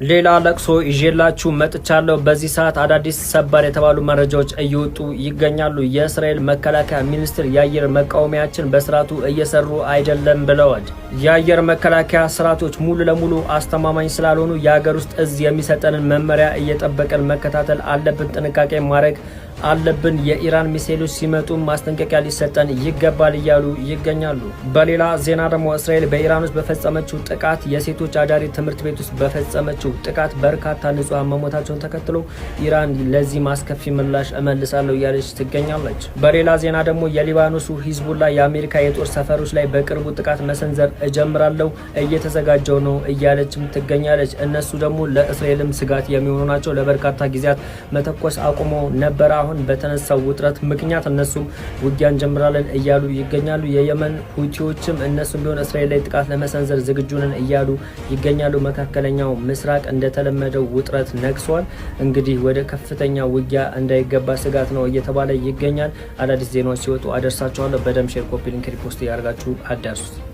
ሌላ ለቅሶ ይዤላችሁ መጥቻለሁ። በዚህ ሰዓት አዳዲስ ሰበር የተባሉ መረጃዎች እየወጡ ይገኛሉ። የእስራኤል መከላከያ ሚኒስትር የአየር መቃወሚያችን በስርዓቱ እየሰሩ አይደለም ብለዋል። የአየር መከላከያ ስርዓቶች ሙሉ ለሙሉ አስተማማኝ ስላልሆኑ የሀገር ውስጥ እዝ የሚሰጠንን መመሪያ እየጠበቀን መከታተል አለብን፣ ጥንቃቄ ማድረግ አለብን። የኢራን ሚሳኤሎች ሲመጡ ማስጠንቀቂያ ሊሰጠን ይገባል እያሉ ይገኛሉ። በሌላ ዜና ደግሞ እስራኤል በኢራን ውስጥ በፈጸመችው ጥቃት የሴቶች አዳሪ ትምህርት ቤት ውስጥ በፈጸመችው ጥቃት በርካታ ንጹሃን መሞታቸውን ተከትሎ ኢራን ለዚህ ማስከፊ ምላሽ እመልሳለሁ እያለች ትገኛለች። በሌላ ዜና ደግሞ የሊባኖሱ ሂዝቡላ የአሜሪካ የጦር ሰፈሮች ላይ በቅርቡ ጥቃት መሰንዘር እጀምራለሁ እየተዘጋጀው ነው እያለችም ትገኛለች። እነሱ ደግሞ ለእስራኤልም ስጋት የሚሆኑ ናቸው። ለበርካታ ጊዜያት መተኮስ አቁሞ ነበረ። አሁን በተነሳው ውጥረት ምክንያት እነሱም ውጊያ እንጀምራለን እያሉ ይገኛሉ። የየመን ሁቲዎችም እነሱም ቢሆን እስራኤል ላይ ጥቃት ለመሰንዘር ዝግጁ ነን እያሉ ይገኛሉ። መካከለኛው ምስራቅ እንደተለመደው ውጥረት ነግሷል። እንግዲህ ወደ ከፍተኛ ውጊያ እንዳይገባ ስጋት ነው እየተባለ ይገኛል። አዳዲስ ዜናዎች ሲወጡ አደርሳችኋለሁ። በደም ሼር፣ ኮፒ ሊንክ፣ ሪፖስት ያርጋችሁ አዳርሱት።